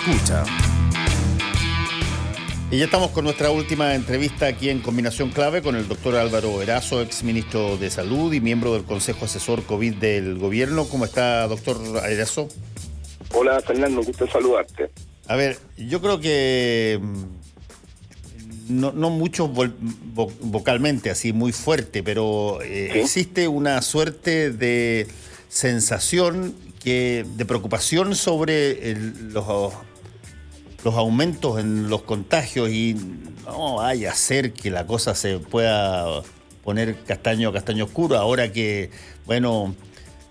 escucha. Y ya estamos con nuestra última entrevista aquí en Combinación Clave con el doctor Álvaro Erazo, exministro de Salud y miembro del Consejo Asesor COVID del Gobierno. ¿Cómo está, doctor Erazo? Hola, Fernando, gusto saludarte. A ver, yo creo que no mucho vocalmente, así muy fuerte, pero ¿Sí? existe una suerte de sensación de preocupación sobre los aumentos en los contagios y no vaya a ser que la cosa se pueda poner castaño oscuro ahora que, bueno,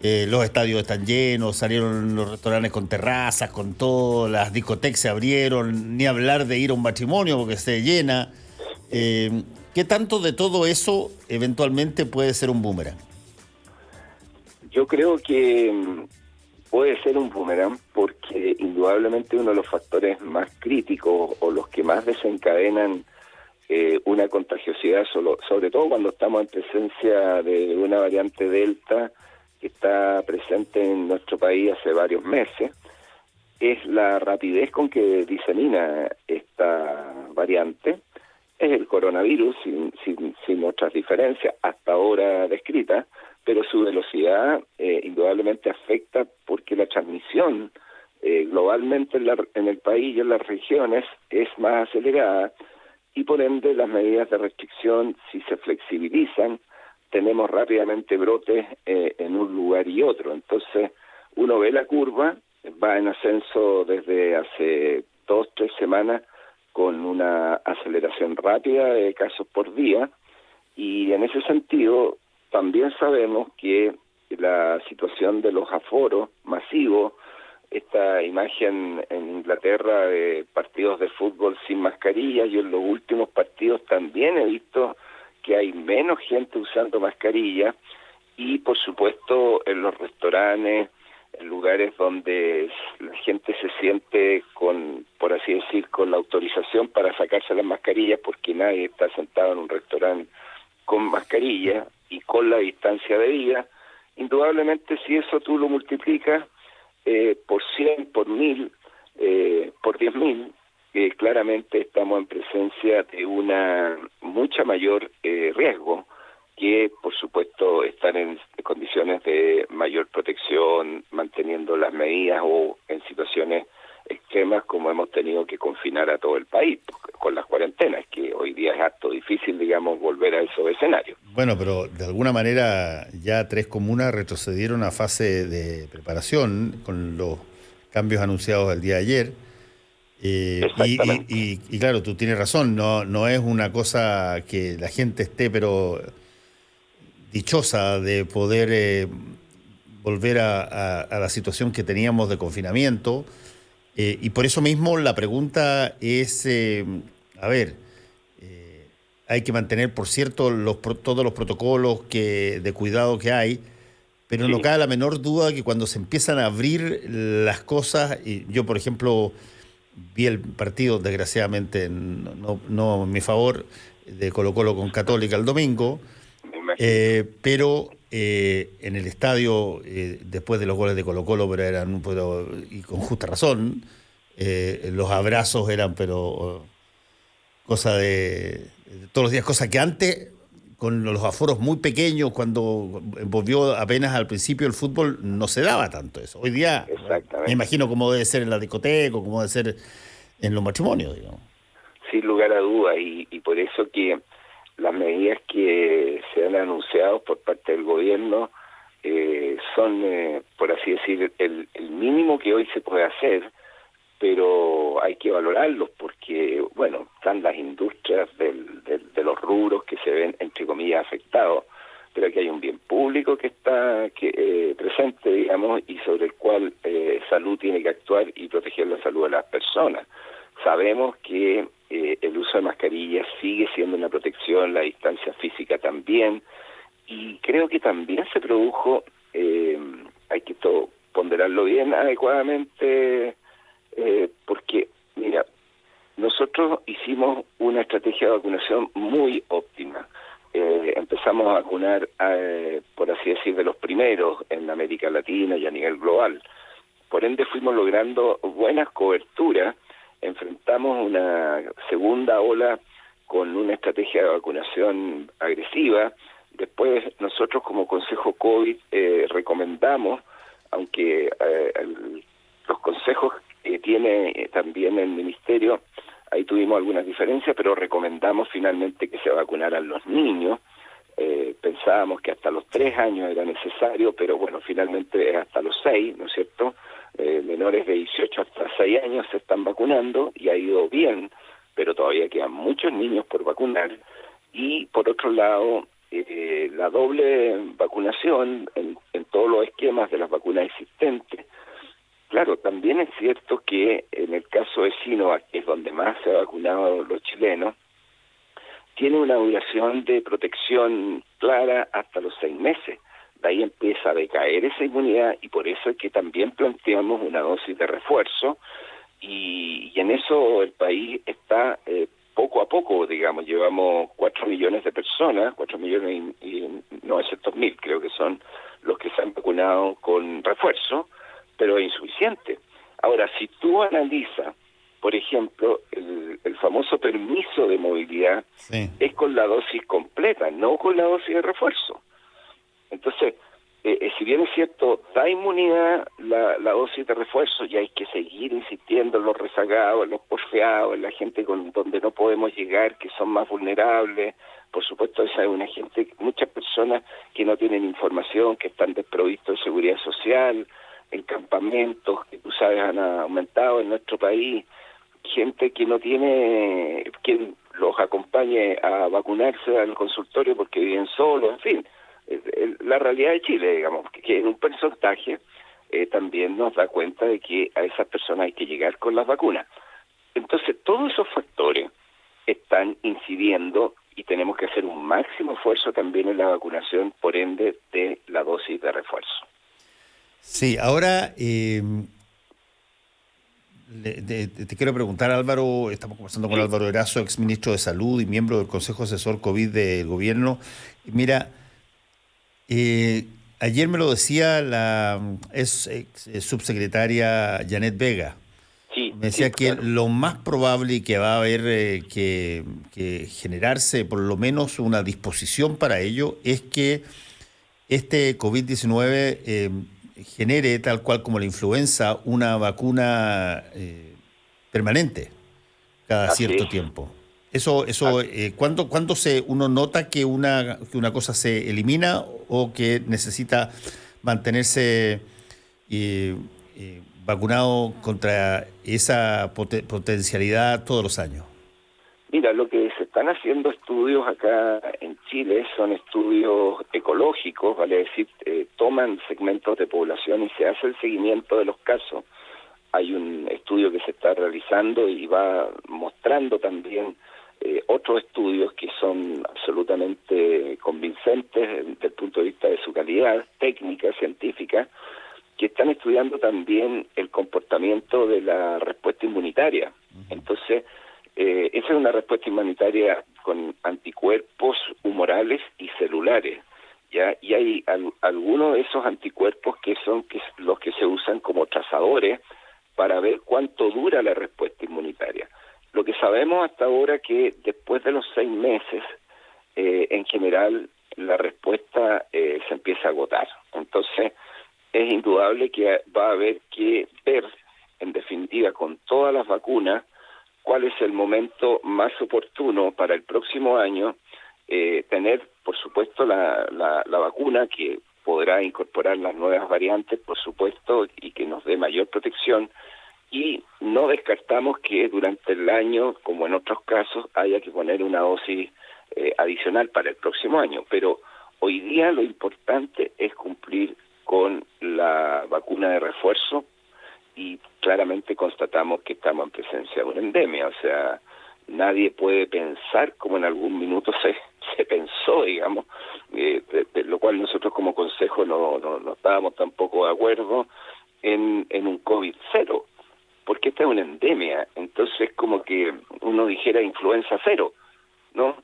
los estadios están llenos, salieron los restaurantes con terrazas, con todo, las discotecas se abrieron, ni hablar de ir a un matrimonio porque se llena. ¿Qué tanto de todo eso eventualmente puede ser un boomerang? Yo creo que puede ser un boomerang porque indudablemente uno de los factores más críticos o los que más desencadenan una contagiosidad, sobre todo cuando estamos en presencia de una variante Delta que está presente en nuestro país hace varios meses, es la rapidez con que disemina esta variante. Es el coronavirus, sin otras diferencias, hasta ahora descritas, pero su velocidad indudablemente afecta porque la transmisión globalmente en el país y en las regiones es más acelerada y por ende las medidas de restricción, si se flexibilizan, tenemos rápidamente brotes en un lugar y otro. Entonces uno ve la curva, va en ascenso desde hace 2-3 semanas con una aceleración rápida de casos por día y en ese sentido también sabemos que la situación de los aforos masivos, esta imagen en Inglaterra de partidos de fútbol sin mascarilla, yo en los últimos partidos también he visto que hay menos gente usando mascarilla y por supuesto en los restaurantes, en lugares donde la gente se siente con, por así decir, con la autorización para sacarse las mascarillas porque nadie está sentado en un restaurante con mascarilla y con la distancia debida. Indudablemente si eso tú lo multiplicas por 100, por 1000, por 10.000, claramente estamos en presencia de una mucha mayor riesgo que por supuesto estar en condiciones de mayor protección, manteniendo las medidas o en situaciones extremas como hemos tenido que confinar a todo el país con las cuarentenas, que hoy día es harto difícil, digamos, volver a esos escenarios. Bueno, pero de alguna manera ya 3 comunas retrocedieron a fase de preparación con los cambios anunciados el día de ayer. Exactamente. Y claro, tú tienes razón, no es una cosa que la gente esté, pero dichosa de poder volver a la situación que teníamos de confinamiento. Y por eso mismo la pregunta es, hay que mantener, por cierto, todos los protocolos de cuidado que hay, pero Sí. no cabe la menor duda que cuando se empiezan a abrir las cosas, y yo, por ejemplo, vi el partido, desgraciadamente, no en mi favor, de Colo-Colo con Católica el domingo, Me imagino. pero en el estadio, después de los goles de Colo-Colo, y con justa razón, los abrazos eran, pero cosa de todos los días, cosa que antes, con los aforos muy pequeños, cuando volvió apenas al principio el fútbol, no se daba tanto eso. Hoy día, me Exactamente. imagino cómo debe ser en la discoteca, o cómo debe ser en los matrimonios, digamos. Sin lugar a dudas, y por eso que las medidas que se han anunciado por parte del gobierno son, por así decir, el mínimo que hoy se puede hacer, pero hay que valorarlos porque, bueno, están las industrias de los rubros que se ven, entre comillas, afectados, pero aquí hay un bien público que está presente, digamos, y sobre el cual salud tiene que actuar y proteger la salud de las personas. Sabemos que el uso de mascarillas sigue siendo una protección, la distancia física también, y creo que también se produjo, hay que ponderarlo bien adecuadamente, porque, mira, nosotros hicimos una estrategia de vacunación muy óptima. Empezamos a vacunar, por así decir, de los primeros en América Latina y a nivel global. por ende fuimos logrando buenas coberturas. Enfrentamos una segunda ola con una estrategia de vacunación agresiva. Después nosotros como Consejo COVID recomendamos, aunque los consejos que tiene también el Ministerio, ahí tuvimos algunas diferencias, pero recomendamos finalmente que se vacunaran los niños. Pensábamos que hasta los 3 años era necesario, pero bueno, finalmente es hasta los 6, ¿no es cierto? Menores de 18 hasta 6 años se están vacunando y ha ido bien, pero todavía quedan muchos niños por vacunar. Y por otro lado, la doble vacunación en todos los esquemas de las vacunas existentes. Claro, también es cierto que en el caso de Sinovac, que es donde más se ha vacunado los chilenos, tiene una duración de protección clara hasta los 6 meses. De ahí empieza a decaer esa inmunidad y por eso es que también planteamos una dosis de refuerzo y en eso el país está poco a poco, digamos, llevamos 4 millones de personas, 4.900.000 creo que son los que se han vacunado con refuerzo, pero es insuficiente. Ahora, si tú analizas, por ejemplo, el famoso permiso de movilidad, sí, es con la dosis completa, no con la dosis de refuerzo. Entonces, si bien es cierto, da inmunidad la dosis de refuerzo, y hay que seguir insistiendo en los rezagados, en los porfiados, en la gente donde no podemos llegar, que son más vulnerables. Por supuesto, esa es una gente, muchas personas que no tienen información, que están desprovistos de seguridad social, en campamentos que tú sabes han aumentado en nuestro país, gente que no tiene quien los acompañe a vacunarse al consultorio porque viven solos, en fin. La realidad de Chile, digamos, que en un porcentaje también nos da cuenta de que a esas personas hay que llegar con las vacunas. Entonces, todos esos factores están incidiendo y tenemos que hacer un máximo esfuerzo también en la vacunación, por ende, de la dosis de refuerzo. Sí, ahora te quiero preguntar, Álvaro, estamos conversando con Álvaro Erazo, exministro de Salud y miembro del Consejo Asesor COVID del Gobierno. Mira, ayer me lo decía la subsecretaria Janet Vega. Sí, me decía que claro, lo más probable y que va a haber que generarse por lo menos una disposición para ello es que este COVID-19 genere, tal cual como la influenza, una vacuna permanente cada cierto tiempo. Eso ¿cuándo uno nota que una cosa se elimina o que necesita mantenerse vacunado contra esa potencialidad todos los años? Mira, lo que se están haciendo estudios acá en Chile son estudios ecológicos, vale decir, toman segmentos de población y se hace el seguimiento de los casos. Hay un estudio que se está realizando y va mostrando también otros estudios que son absolutamente convincentes desde el punto de vista de su calidad técnica, científica, que están estudiando también el comportamiento de la respuesta inmunitaria. Entonces, esa es una respuesta inmunitaria con anticuerpos humorales y celulares, ¿ya? Y hay algunos de esos anticuerpos que son los que se usan como trazadores para ver cuánto dura la respuesta inmunitaria. Lo que sabemos hasta ahora que después de los 6 meses, en general, la respuesta se empieza a agotar. Entonces, es indudable que va a haber que ver, en definitiva, con todas las vacunas, cuál es el momento más oportuno para el próximo año, tener, por supuesto, la vacuna que podrá incorporar las nuevas variantes, por supuesto, y que nos dé mayor protección, y no descartamos que durante el año, como en otros casos, haya que poner una dosis adicional para el próximo año, pero hoy día lo importante es cumplir con la vacuna de refuerzo y claramente constatamos que estamos en presencia de una endemia, o sea, nadie puede pensar como en algún minuto se pensó, digamos, de lo cual nosotros como consejo no estábamos tampoco de acuerdo en un COVID cero, porque esta es una endemia, entonces como que uno dijera influenza cero, ¿no?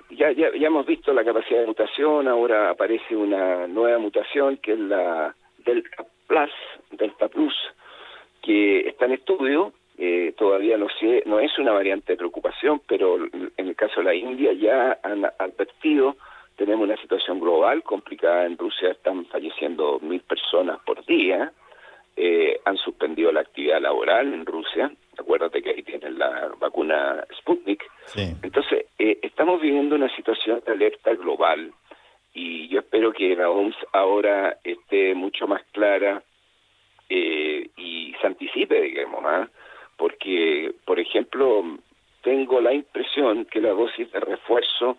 Ya hemos visto la capacidad de mutación, ahora aparece una nueva mutación que es la Delta Delta Plus, que está en estudio. Todavía no es una variante de preocupación, pero en el caso de la India ya han advertido. Tenemos una situación global complicada en Rusia, están falleciendo 1.000 personas por día. Han suspendido la actividad laboral en Rusia. Acuérdate que ahí tienen la vacuna Sputnik. Sí. Entonces, estamos viviendo una situación de alerta global y yo espero que la OMS ahora esté mucho más clara y se anticipe, digamos, porque, por ejemplo, tengo la impresión que la dosis de refuerzo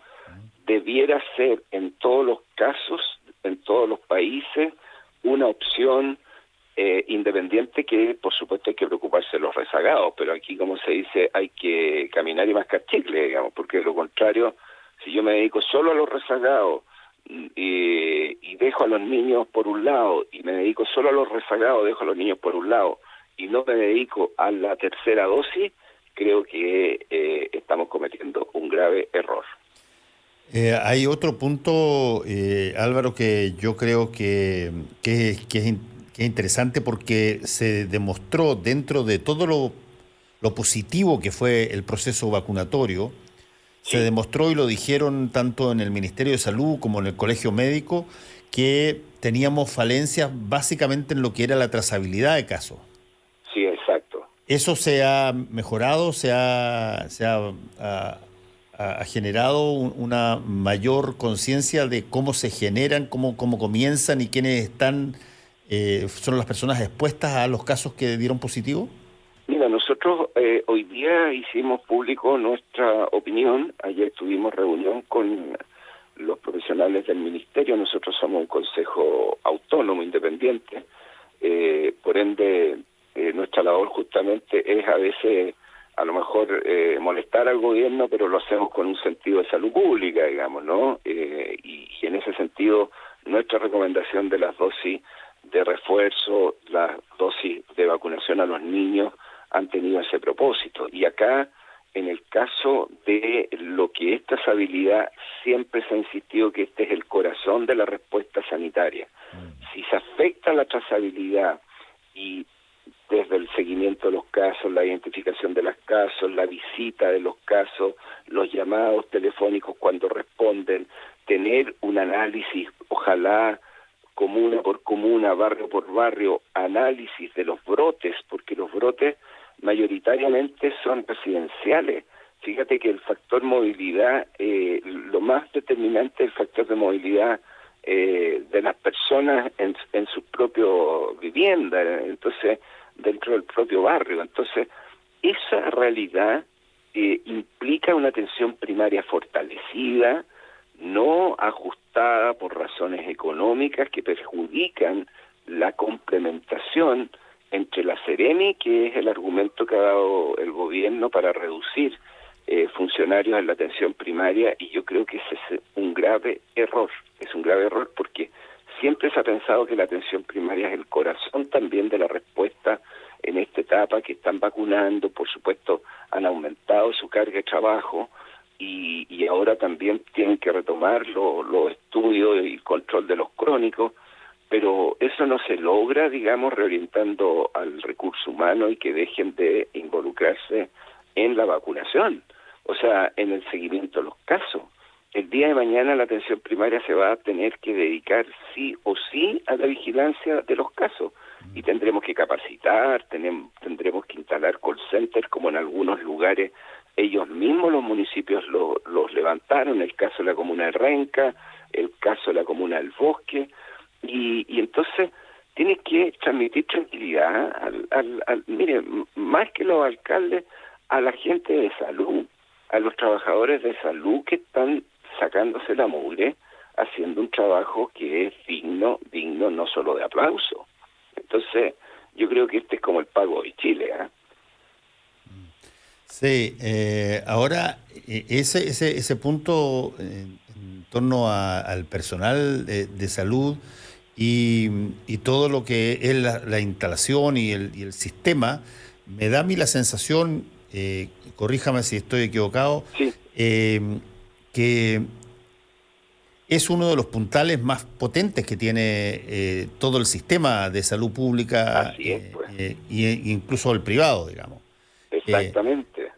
debiera ser en todos los casos, en todos los países, una opción independiente, que por supuesto hay que preocuparse de los rezagados, pero aquí, como se dice, hay que caminar y mascar chicle, digamos, porque de lo contrario, si yo me dedico solo a los rezagados y dejo a los niños por un lado, y me dedico solo a los rezagados, dejo a los niños por un lado, y no me dedico a la tercera dosis, creo que estamos cometiendo un grave error. Hay otro punto, Álvaro, que yo creo que es interesante, porque se demostró, dentro de todo lo positivo que fue el proceso vacunatorio, se Sí, demostró, y lo dijeron tanto en el Ministerio de Salud como en el Colegio Médico, que teníamos falencias básicamente en lo que era la trazabilidad de casos. sí, exacto. Eso se ha mejorado, ha generado una mayor conciencia de cómo se generan, cómo comienzan y quiénes son las personas expuestas a los casos que dieron positivo. Mira, nosotros hoy día hicimos público nuestra opinión. Ayer tuvimos reunión con los profesionales del ministerio. Nosotros somos un consejo autónomo, independiente. Por ende, nuestra labor justamente es a veces, a lo mejor, molestar al gobierno, pero lo hacemos con un sentido de salud pública, digamos, ¿no? Y en ese sentido, nuestra recomendación de las dosis de refuerzo, las dosis de vacunación a los niños, han tenido ese propósito. Y acá, en el caso de lo que es trazabilidad, siempre se ha insistido que este es el corazón de la respuesta sanitaria. Si se afecta la trazabilidad, y desde el seguimiento de los casos, la identificación de los casos, la visita de los casos, los llamados telefónicos cuando responden, tener un análisis, ojalá comuna por comuna, barrio por barrio, análisis de los brotes, porque los brotes mayoritariamente son residenciales. Fíjate que el factor movilidad, lo más determinante es el factor de movilidad de las personas en su propio vivienda, entonces dentro del propio barrio. Entonces, esa realidad implica una atención primaria fortalecida, no ajustada por razones económicas que perjudican la complementación entre la Seremi, que es el argumento que ha dado el gobierno para reducir funcionarios en la atención primaria, y yo creo que ese es un grave error. Es un grave error porque siempre se ha pensado que la atención primaria es el corazón también de la respuesta en esta etapa, que están vacunando, por supuesto han aumentado su carga de trabajo, y ahora también tienen que retomar los estudios y control de los crónicos, pero eso no se logra, digamos, reorientando al recurso humano y que dejen de involucrarse en la vacunación, o sea, en el seguimiento de los casos. El día de mañana la atención primaria se va a tener que dedicar sí o sí a la vigilancia de los casos, y tendremos que capacitar, tendremos que instalar call centers, como en algunos lugares ellos mismos, los municipios los levantaron, el caso de la comuna de Renca, el caso de la comuna del Bosque, y entonces tiene que transmitir tranquilidad mire, más que los alcaldes, a la gente de salud, a los trabajadores de salud que están sacándose la mugre, haciendo un trabajo que es digno no solo de aplauso. Entonces, yo creo que este es como el pago de Chile, ¿eh? Sí, ahora ese punto en torno al personal de salud y todo lo que es la instalación y el sistema, me da a mí la sensación, corríjame si estoy equivocado, Sí, que es uno de los puntales más potentes que tiene todo el sistema de salud pública, Así es, pues. y incluso el privado, digamos. Exactamente.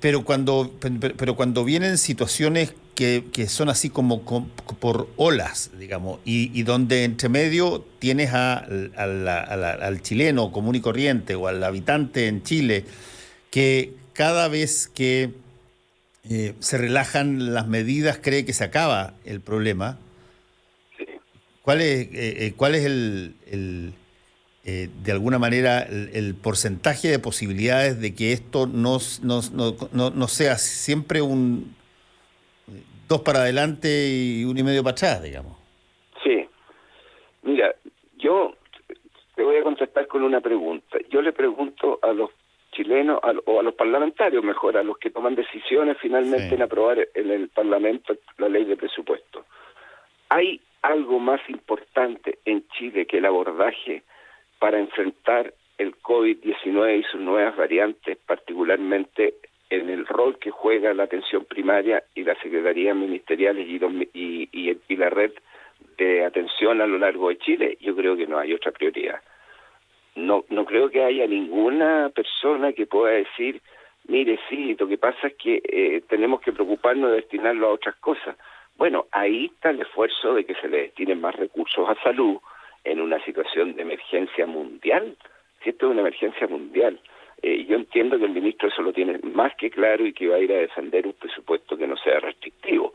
Pero cuando vienen situaciones que son así como por olas, digamos, y donde entre medio tienes al chileno común y corriente o al habitante en Chile, que cada vez que se relajan las medidas cree que se acaba el problema. Sí. ¿Cuál es de alguna manera el porcentaje de posibilidades de que esto no sea siempre un 2 para adelante y 1,5 para atrás, digamos? Sí. Mira, yo te voy a contestar con una pregunta. Yo le pregunto a los chilenos, o a los parlamentarios, mejor, a los que toman decisiones finalmente Sí. en aprobar en el Parlamento la ley de presupuesto. ¿Hay algo más importante en Chile que el abordaje para enfrentar el COVID-19 y sus nuevas variantes, particularmente en el rol que juega la atención primaria y las secretarías ministeriales y la red de atención a lo largo de Chile? Yo creo que no hay otra prioridad. No creo que haya ninguna persona que pueda decir, mire, sí, lo que pasa es que tenemos que preocuparnos de destinarlo a otras cosas. Bueno, ahí está el esfuerzo de que se le destinen más recursos a salud en una situación de emergencia mundial. Si esto es una emergencia mundial, yo entiendo que el ministro eso lo tiene más que claro y que va a ir a defender un presupuesto que no sea restrictivo.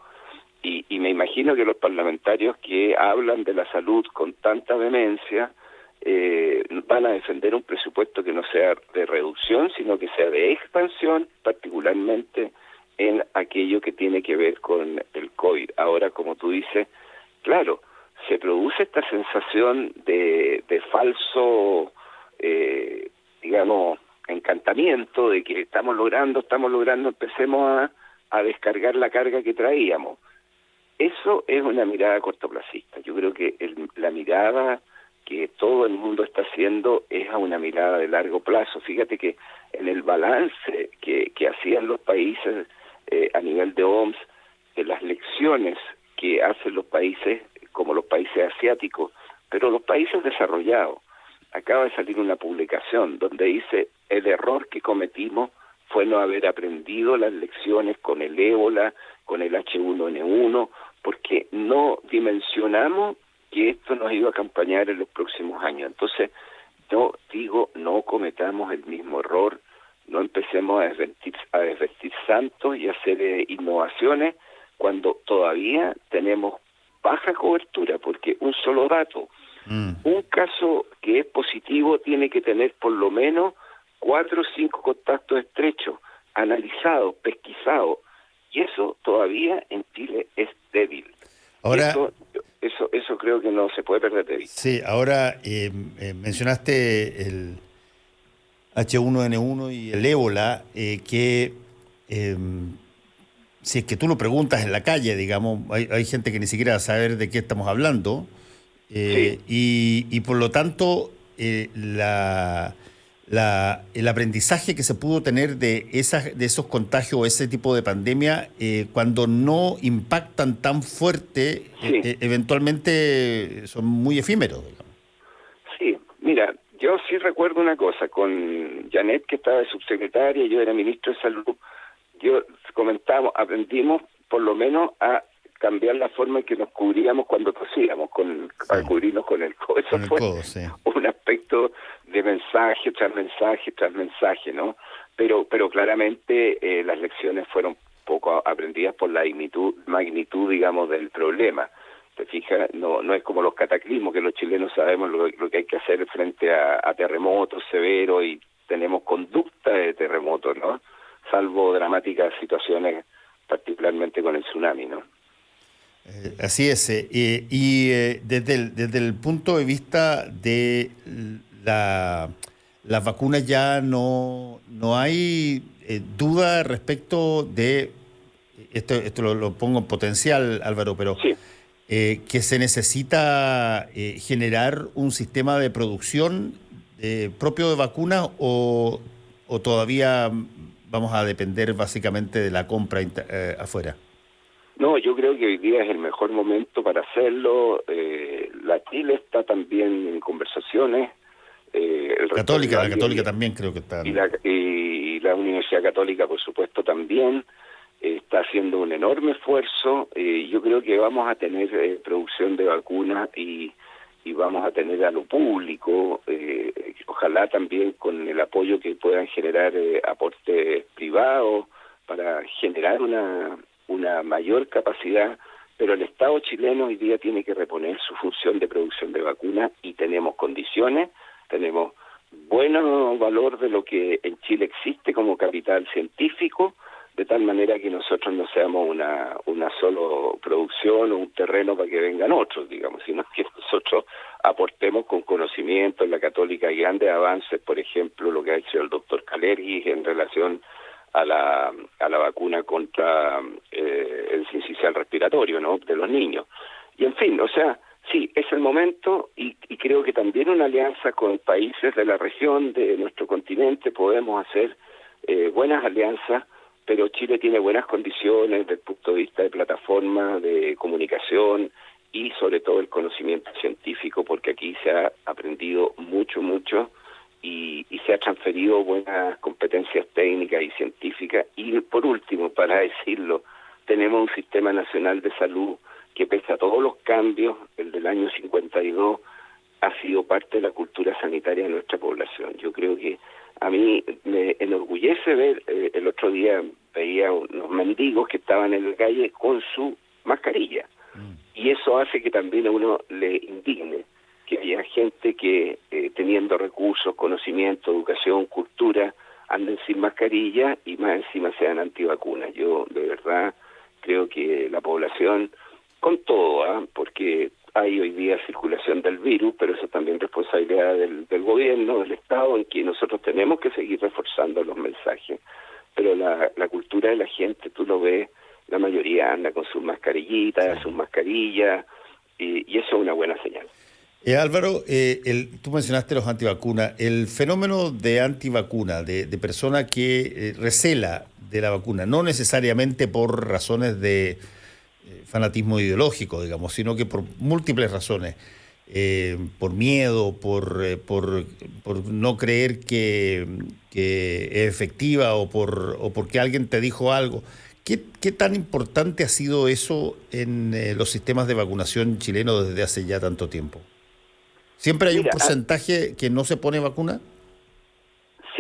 Y me imagino que los parlamentarios que hablan de la salud con tanta vehemencia van a defender un presupuesto que no sea de reducción, sino que sea de expansión, particularmente en aquello que tiene que ver con el COVID. Ahora, como tú dices, claro, se produce esta sensación de falso, digamos, encantamiento de que estamos logrando, empecemos a descargar la carga que traíamos. Eso es una mirada cortoplacista. Yo creo que la mirada que todo el mundo está haciendo es a una mirada de largo plazo. Fíjate que en el balance que hacían los países a nivel de OMS, de las lecciones que hacen los países, como los países asiáticos, pero los países desarrollados, acaba de salir una publicación donde dice el error que cometimos fue no haber aprendido las lecciones con el ébola, con el H1N1, porque no dimensionamos que esto nos iba a acompañar en los próximos años. Entonces, yo digo, no cometamos el mismo error, no empecemos a desvestir santos y a hacer innovaciones cuando todavía tenemos baja cobertura, porque un solo dato, un caso que es positivo tiene que tener por lo menos 4 o 5 contactos estrechos, analizados, pesquisados, y eso todavía en Chile es débil. Ahora, eso creo que no se puede perder de vista. sí, ahora mencionaste el H1N1 y el ébola, que si es que tú lo preguntas en la calle, digamos, hay gente que ni siquiera va a saber de qué estamos hablando, Sí. y por lo tanto el aprendizaje que se pudo tener de esos contagios, ese tipo de pandemia, cuando no impactan tan fuerte, Sí. eventualmente son muy efímeros, digamos. Sí, mira, yo sí recuerdo una cosa, con Janet, que estaba de subsecretaria, yo era ministro de Salud, yo comentamos, aprendimos por lo menos a cambiar la forma en que nos cubríamos cuando tosíamos, a cubrirnos con el codo. Eso fue Sí. un aspecto de mensaje tras mensaje, ¿no? Pero claramente las lecciones fueron poco aprendidas por la magnitud, digamos, del problema. ¿Te fijas? No es como los cataclismos, que los chilenos sabemos lo que hay que hacer frente a terremotos severos y tenemos conducta de terremotos, ¿no? Salvo dramáticas situaciones, particularmente con el tsunami, ¿no? Así es. Desde el punto de vista de las vacunas ya no hay duda respecto de, esto lo pongo en potencial, Álvaro, pero Sí. Que se necesita generar un sistema de producción propio de vacunas o todavía vamos a depender básicamente de la compra afuera. No, yo creo que hoy día es el mejor momento para hacerlo. La Chile está también en conversaciones. El resto del La Valle Católica también creo que está. y la Universidad Católica, por supuesto, también está haciendo un enorme esfuerzo. Yo creo que vamos a tener producción de vacunas y vamos a tener a lo público, ojalá también con el apoyo que puedan generar aportes privados para generar una mayor capacidad, pero el Estado chileno hoy día tiene que reponer su función de producción de vacunas y tenemos condiciones, tenemos buen valor de lo que en Chile existe como capital científico, de tal manera que nosotros no seamos una solo producción o un terreno para que vengan otros, digamos, sino que nosotros aportemos con conocimiento. En la Católica hay grandes avances, por ejemplo, lo que ha hecho el doctor Kalergis en relación a la vacuna contra el sincicial respiratorio, ¿no?, de los niños. Y en fin, o sea, sí, es el momento y creo que también una alianza con países de la región, de nuestro continente, podemos hacer buenas alianzas, pero Chile tiene buenas condiciones desde el punto de vista de plataforma, de comunicación y sobre todo el conocimiento científico, porque aquí se ha aprendido mucho y se ha transferido buenas competencias técnicas y científicas. Y por último, para decirlo, tenemos un sistema nacional de salud que pese a todos los cambios, el del año 52, ha sido parte de la cultura sanitaria de nuestra población. Yo creo que a mí me enorgullece ver, el otro día veía unos mendigos que estaban en la calle con su mascarilla. Y eso hace que también a uno le indigne que haya gente que teniendo recursos, conocimiento, educación, cultura, anden sin mascarilla y más encima sean antivacunas. Yo de verdad creo que la población, con todo, porque hay hoy día circulación del virus, pero eso también es responsabilidad del gobierno, del Estado, en que nosotros tenemos que seguir reforzando los mensajes. Pero la cultura de la gente, tú lo ves, la mayoría anda con sus mascarillitas, Sí. sus mascarillas, y eso es una buena señal. Álvaro, tú mencionaste los antivacunas. El fenómeno de antivacuna, de persona que recela de la vacuna, no necesariamente por razones de fanatismo ideológico, digamos, sino que por múltiples razones, por miedo, por no creer que es efectiva o porque alguien te dijo algo. ¿Qué tan importante ha sido eso en los sistemas de vacunación chilenos desde hace ya tanto tiempo? ¿Siempre hay un Mira, porcentaje que no se pone vacuna?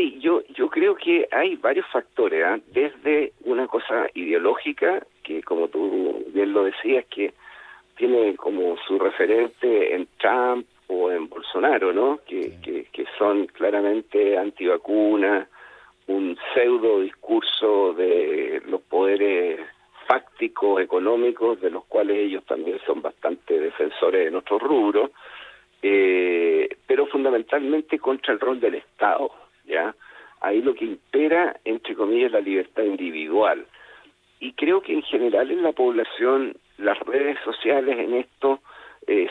sí, yo creo que hay varios factores, desde una cosa ideológica, que como tú bien lo decías, que tiene como su referente en Trump o en Bolsonaro, ¿no? Que son claramente antivacunas, un pseudo discurso de los poderes fácticos, económicos, de los cuales ellos también son bastante defensores de nuestro rubro, pero fundamentalmente contra el rol del Estado, ¿ya? Ahí lo que impera, entre comillas, la libertad individual. Y creo que en general en la población las redes sociales en esto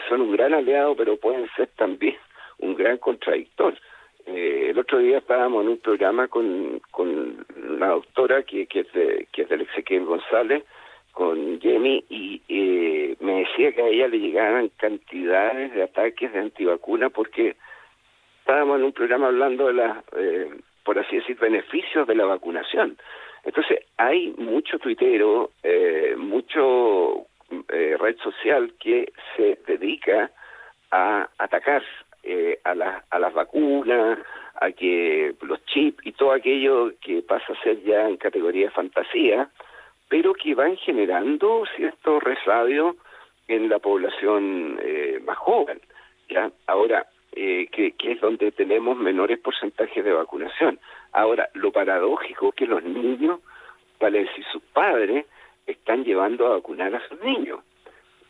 son un gran aliado, pero pueden ser también un gran contradictor. El otro día estábamos en un programa con una doctora que es del Ezequiel González, con Jenny, y me decía que a ella le llegaban cantidades de ataques de antivacuna porque estábamos en un programa hablando de las, por así decir, beneficios de la vacunación. Entonces hay mucho tuitero, mucho red social que se dedica a atacar a las vacunas, a que los chips y todo aquello que pasa a ser ya en categoría de fantasía, pero que van generando cierto resabio en la población más joven, ¿ya? Ahora, que es donde tenemos menores porcentajes de vacunación. Ahora, lo paradójico es que los niños, para decir sus padres, están llevando a vacunar a sus niños.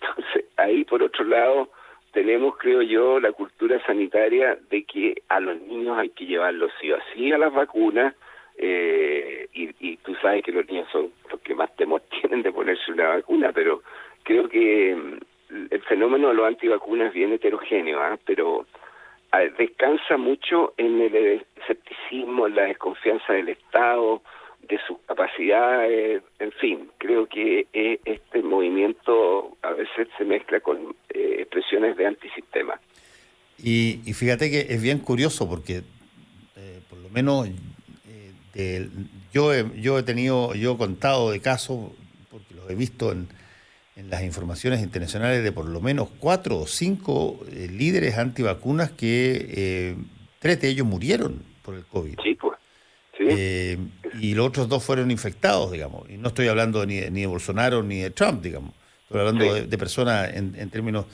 Entonces, ahí por otro lado, tenemos, creo yo, la cultura sanitaria de que a los niños hay que llevarlos sí o sí a las vacunas, y tú sabes que los niños son los que más temor tienen de ponerse una vacuna, pero creo que el fenómeno de los antivacunas es bien heterogéneo, pero descansa mucho en el escepticismo, en la desconfianza del Estado, de sus capacidades, en fin, creo que este movimiento a veces se mezcla con expresiones de antisistema. Y fíjate que es bien curioso porque por lo menos yo he contado de casos, porque los he visto en las informaciones internacionales, de por lo menos 4 o 5 líderes antivacunas que 3 de ellos murieron por el COVID. Sí, pues. Sí. Y los otros 2 fueron infectados, digamos. Y no estoy hablando ni de Bolsonaro ni de Trump, digamos. Estoy hablando de personas en términos...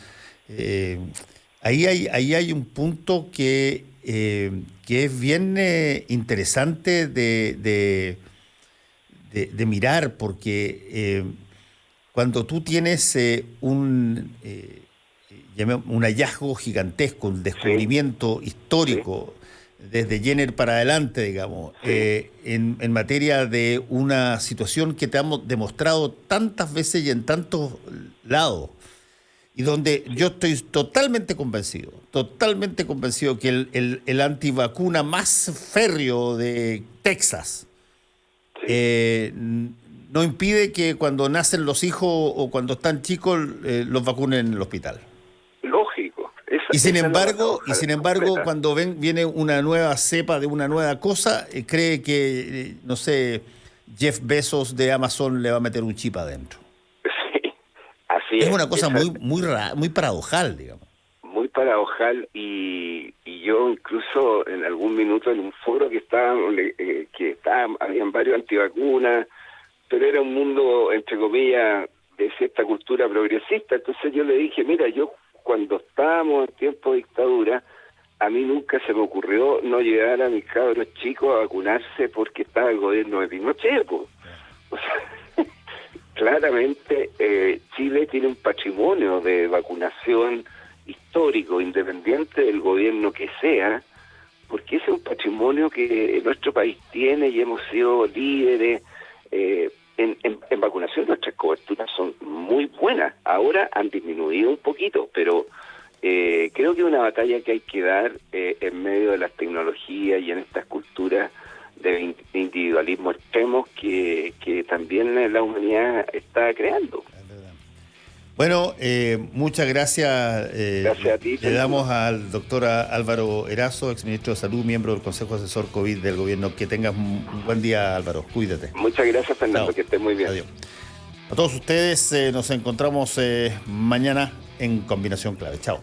Ahí hay un punto que es bien interesante de mirar, porque cuando tú tienes un hallazgo gigantesco, un descubrimiento histórico, desde Jenner para adelante, digamos, en materia de una situación que te hemos demostrado tantas veces y en tantos lados, y donde yo estoy totalmente convencido que el antivacuna más férreo de Texas no impide que cuando nacen los hijos o cuando están chicos los vacunen en el hospital. Lógico. Y sin embargo, cuando viene una nueva cepa de una nueva cosa, cree que, no sé, Jeff Bezos de Amazon le va a meter un chip adentro. Así es una cosa muy paradojal, digamos. Muy paradojal, y yo incluso en algún minuto en un foro que habían varios antivacunas, pero era un mundo, entre comillas, de cierta cultura progresista. Entonces yo le dije, mira, yo cuando estábamos en tiempo de dictadura, a mí nunca se me ocurrió no llevar a mis cabros chicos a vacunarse porque estaba el gobierno de Pinochet, po. O sea, claramente Chile tiene un patrimonio de vacunación histórico, independiente del gobierno que sea, porque ese es un patrimonio que nuestro país tiene y hemos sido líderes en vacunación. Nuestras coberturas son muy buenas. Ahora han disminuido un poquito, pero creo que es una batalla que hay que dar en medio de las tecnologías y en estas culturas de individualismo extremos que también la humanidad está creando. Bueno, muchas gracias. Gracias a ti. Le damos al doctor Álvaro Erazo, exministro de Salud, miembro del Consejo Asesor COVID del Gobierno. Que tengas un buen día, Álvaro. Cuídate. Muchas gracias, Fernando. Chao. Que estés muy bien. Adiós. A todos ustedes nos encontramos mañana en Combinación Clave. Chao.